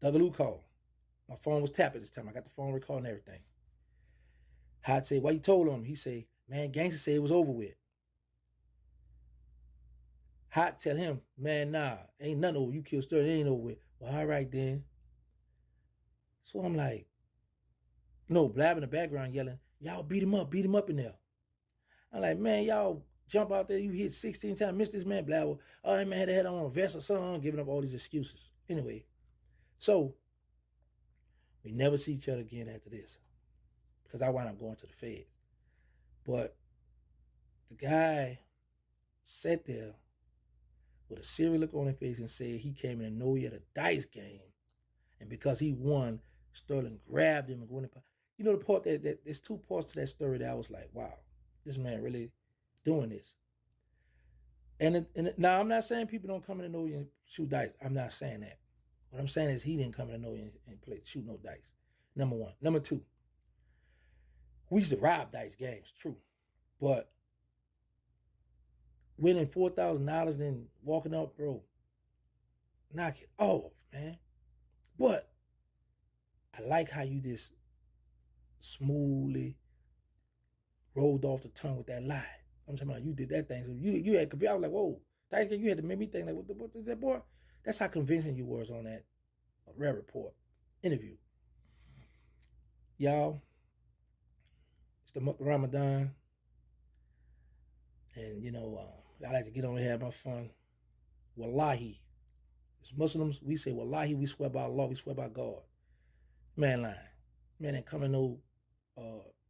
Dougaloo called. My phone was tapped at this time. I got the phone recording everything. I'd say, why you told on him? He say, man, gangster say it was over with. Hot tell him, man, nah, ain't nothing over. You killed Sterling, it ain't over with. Well, all right then. So I'm like, no, Blab in the background yelling, y'all beat him up in there. I'm like, man, y'all jump out there, you hit 16 times, missed this man, Blab. Oh, that man had a head on a vest or something, giving up all these excuses. Anyway, so we never see each other again after this because I wound up going to the feds. But the guy sat there with a serious look on his face and said he came in and know he had a dice game. And because he won, Sterling grabbed him and went in. You know the part that there's two parts to that story that I was like, wow, this man really doing this. Now I'm not saying people don't come in and know you and shoot dice. I'm not saying that. What I'm saying is he didn't come in and know you and play shoot no dice. Number one. Number two, we used to rob dice games, true. But winning $4,000 then walking up, bro, knock it off, man. But I like how you just smoothly rolled off the tongue with that lie. I'm talking about you did that thing. So you had I was like, whoa, you had to make me think like, what is that, boy? That's how convincing you was on that rare report interview. Y'all, it's the month of Ramadan, and I like to get on here and have my fun. Wallahi, as Muslims, we say Wallahi, we swear by Allah, we swear by God. Man lying. Man ain't coming no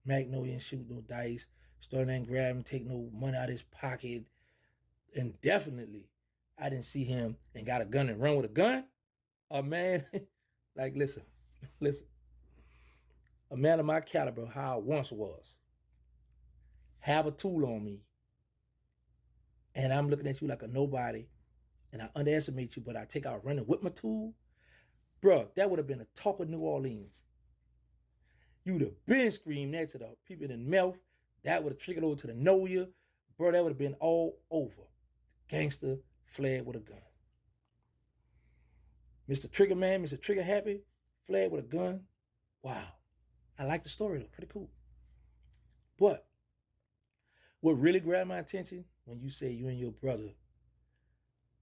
Magnolia and shoot no dice, starting and grab and take no money out of his pocket. And definitely, I didn't see him and got a gun and run with a gun. A man, like, listen. A man of my caliber, how I once was, have a tool on me, and I'm looking at you like a nobody, and I underestimate you, but I take out running with my tool. Bruh, that would have been a talk of New Orleans. You would have been screamed that to the people in the mouth. That would have triggered over to the know you. Bro, that would have been all over. Gangster fled with a gun. Mr. Trigger Man, Mr. Trigger Happy, fled with a gun. Wow. I like the story though, pretty cool. But what really grabbed my attention when you say you and your brother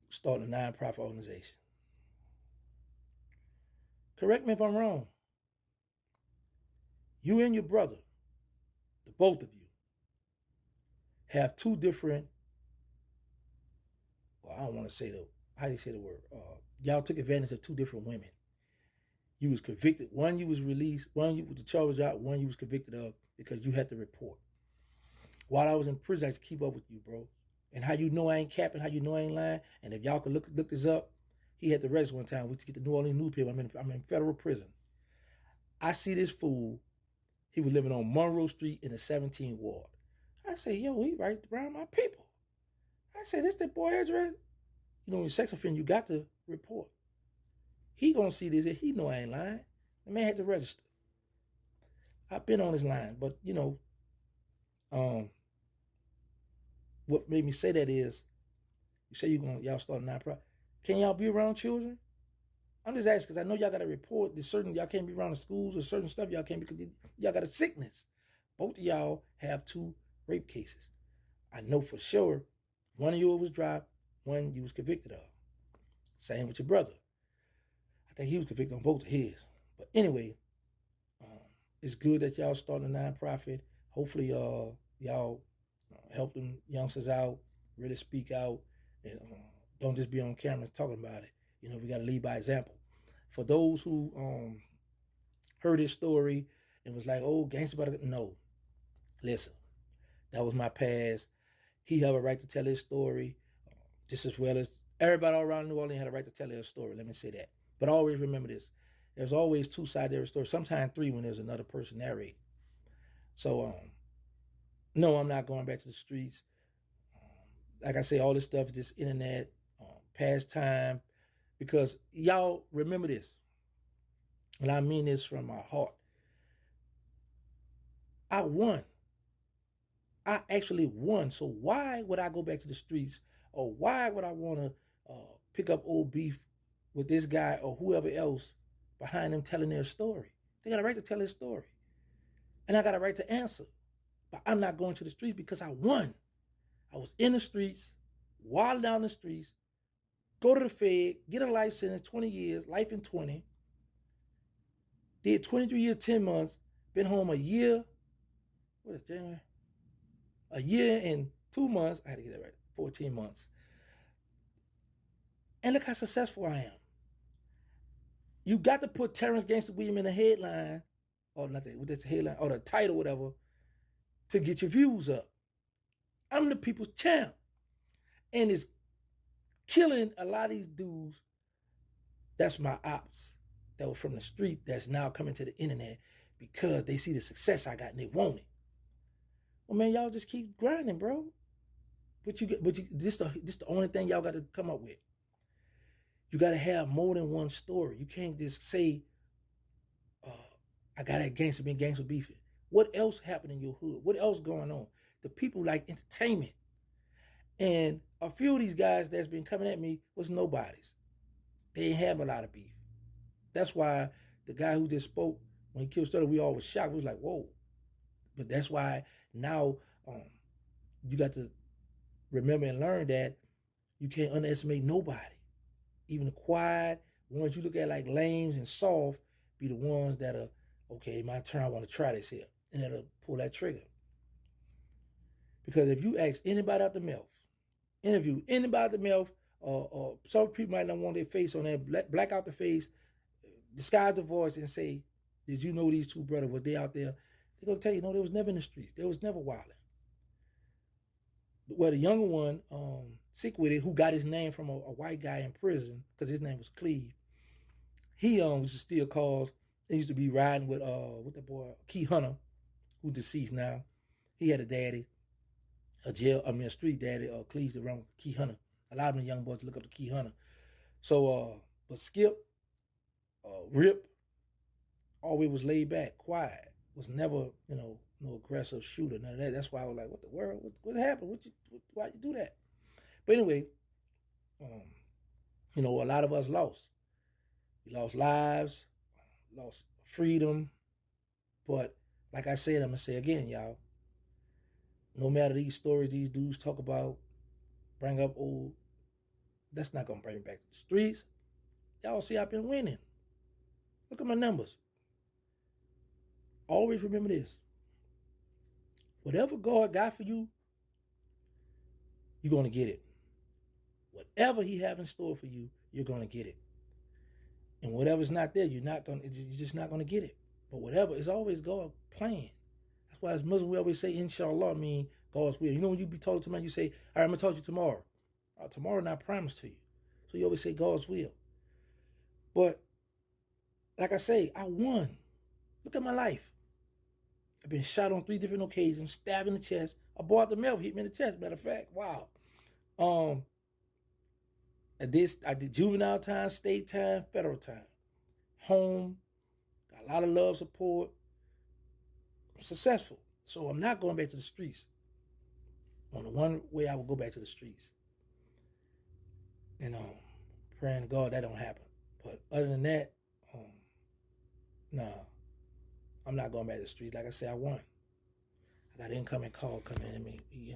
starting a nonprofit organization. Correct me if I'm wrong. You and your brother, the both of you, have two different, well, I don't want to say how do you say the word? Y'all took advantage of two different women. You was convicted. One you was released. One you the charge was out. One you was convicted of because you had to report. While I was in prison, I used to keep up with you, bro. And how you know I ain't capping, how you know I ain't lying. And if y'all could look this up, he had to register one time. We to get the New Orleans newspaper. I'm in federal prison. I see this fool. He was living on Monroe Street in the 17th ward. I say, yo, he right around my people. I say, this the boy address. You know, in sex offender, you got to report. He gonna see this. He know I ain't lying. The man had to register. I've been on his line, but what made me say that is, you say y'all start a nonprofit. Can y'all be around children? I'm just asking because I know y'all got to report. There's certain y'all can't be around the schools or certain stuff y'all can't because y'all got a sickness. Both of y'all have 2 rape cases. I know for sure one of yours was dropped, one you was convicted of. Same with your brother. I think he was convicted on both of his. But anyway, it's good that y'all starting a nonprofit. Hopefully, y'all help them youngsters out, really speak out, and don't just be on camera talking about it. We got to lead by example. For those who heard his story and was like, oh, gangster, no. Listen, that was my past. He have a right to tell his story just as well as everybody all around New Orleans had a right to tell their story. Let me say that. But always remember this. There's always 2 sides to every story, sometimes 3 when there's another person narrating. So, no, I'm not going back to the streets. Like I say, all this stuff is just internet, pastime, because y'all remember this, and I mean this from my heart. I won. I actually won. So why would I go back to the streets, or why would I want to pick up old beef with this guy or whoever else behind them telling their story. They got a right to tell their story. And I got a right to answer. But I'm not going to the streets because I won. I was in the streets, wilding down the streets, go to the Fed, get a life sentence, 20 years, life in 20. Did 23 years, 10 months, been home a year. What is January? A year and 2 months. I had to get that right. 14 months. And look how successful I am. You got to put Terrence Gangster William in the headline, or not with this headline, or the title, whatever, to get your views up. I'm the people's champ. And it's killing a lot of these dudes. That's my ops that were from the street that's now coming to the internet because they see the success I got and they want it. Well, man, y'all just keep grinding, bro. This the only thing y'all got to come up with. You got to have more than one story. You can't just say, I got that gangster being gangster beefing. What else happened in your hood? What else going on? The people like entertainment. And a few of these guys that's been coming at me was nobodies. They ain't have a lot of beef. That's why the guy who just spoke, when he killed Stutter, we all was shocked. We was like, whoa. But that's why now you got to remember and learn that you can't underestimate nobody. Even the quiet ones you look at like lames and soft be the ones that are, okay, my turn, I want to try this here. And that'll pull that trigger. Because if you ask anybody out the mouth, interview anybody out the mouth, or some people might not want their face on there, black out the face, disguise the voice and say, did you know these two brothers, were they out there? They're going to tell you, no, they was never in the streets. They was never wilding. Well, the younger one, sick with it, who got his name from a white guy in prison, because his name was Cleve, he used to steal cars. He used to be riding with the boy, Key Hunter, who deceased now. He had a daddy, a street daddy, Cleve's around Key Hunter. A lot of the young boys look up to Key Hunter. So, but Skip, Rip, always was laid back, quiet. Was never, no aggressive shooter, none of that. That's why I was like, what the world? What happened? Why you do that? But anyway, a lot of us lost. We lost lives, lost freedom. But like I said, I'm going to say again, y'all, no matter these stories these dudes talk about, bring up old, that's not going to bring me back to the streets. Y'all see I've been winning. Look at my numbers. Always remember this. Whatever God got for you, you're going to get it. Whatever he have in store for you, you're going to get it. And whatever's not there, you're just not going to get it. But whatever, it's always God's plan. That's why as Muslims, we always say, inshallah, mean God's will. You know when you be told to somebody, you say, all right, I'm going to talk to you tomorrow. Tomorrow not promised to you. So you always say God's will. But like I say, I won. Look at my life. I've been shot on 3 different occasions, stabbed in the chest. A boy at the mail hit me in the chest, matter of fact. Wow. I did juvenile time, state time, federal time. Home, got a lot of love, support. I'm successful. So I'm not going back to the streets. On the one way I will go back to the streets. And praying to God that don't happen. But other than that, nah. I'm not going back to the streets. Like I said, I won. I got an incoming call coming in me.